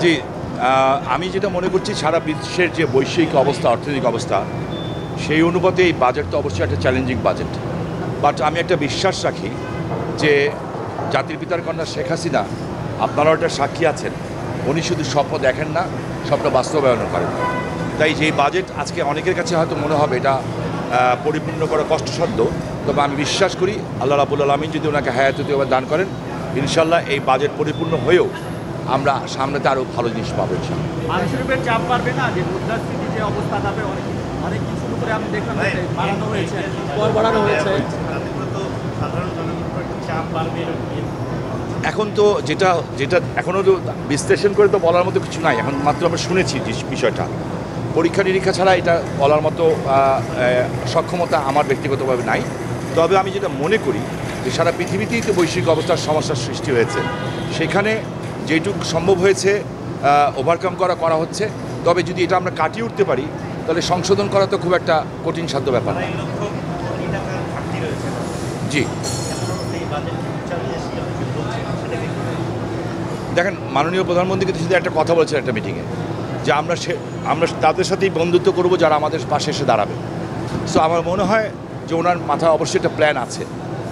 জি, আমি যেটা মনে করছি সারা বিশ্বের যে বৈশ্বিক অবস্থা, অর্থনৈতিক অবস্থা, সেই অনুপাতে এই বাজেট তো অবশ্যই একটা চ্যালেঞ্জিং বাজেট। বাট আমি একটা বিশ্বাস রাখি যে জাতির পিতার কন্যা শেখ হাসিনা, আপনারাও একটা সাক্ষী আছেন, উনি শুধু স্বপ্ন দেখেন না, স্বপ্ন বাস্তবায়নও করেন। তাই যেই বাজেট আজকে অনেকের কাছে হয়তো মনে হবে এটা পরিপূর্ণ করা কষ্টসাধ্য, তবে আমি বিশ্বাস করি আল্লাহ রাব্বুল আলামিন যদি ওনাকে হায়াতুদ্দিন দান করেন, ইনশাল্লাহ এই বাজেট পরিপূর্ণ হয়েও আমরা সামনেতে আরও ভালো জিনিস পাবো ইনশাল্লাহ। মানুষের উপরে চাপ পারবে না যে মুদ্রাস্ফীতি যে অবস্থা যাবে অনেক কিছু করে আমি দেখলাম বাড়ানো হয়েছে, কর বাড়ানো হয়েছে। সাধারণ জনগণের উপর চাপ বাড়বে এখন তো যেটা যেটা এখনও তো বিশ্লেষণ করে তো বলার মতো কিছু নাই, এখন মাত্র আমরা শুনেছি যে বিষয়টা। পরীক্ষা নিরীক্ষা ছাড়া এটা বলার মতো সক্ষমতা আমার ব্যক্তিগতভাবে নাই। তবে আমি যেটা মনে করি যে সারা পৃথিবীতেই তো বৈশ্বিক অবস্থার সমস্যার সৃষ্টি হয়েছে, সেখানে যেটুকু সম্ভব হয়েছে ওভারকাম করা হচ্ছে। তবে যদি এটা আমরা কাটিয়ে উঠতে পারি তাহলে সংশোধন করা তো খুব একটা কঠিন সাধ্য ব্যাপার না। জি, দেখেন মাননীয় প্রধানমন্ত্রী কিন্তু শুধু একটা কথা বলেছেন একটা মিটিংয়ে, যে আমরা তাদের সাথেই বন্ধুত্ব করব যারা আমাদের পাশে এসে দাঁড়াবে। সো আমার মনে হয় যে ওনার মাথায় অবশ্যই একটা প্ল্যান আছে।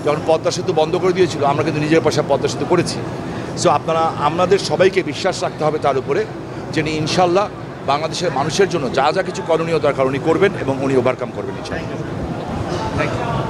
যখন পদ্মা সেতু বন্ধ করে দিয়েছিল, আমরা কিন্তু নিজের পয়সায় পদ্মা সেতু করেছি। সো আমাদের সবাইকে বিশ্বাস রাখতে হবে তার উপরে, যে ইনশাল্লাহ বাংলাদেশের মানুষের জন্য যা যা কিছু করণীয় দরকার উনি করবেন এবং উনি ওভারকাম করবেন ইনশাল্লাহ। Thank you.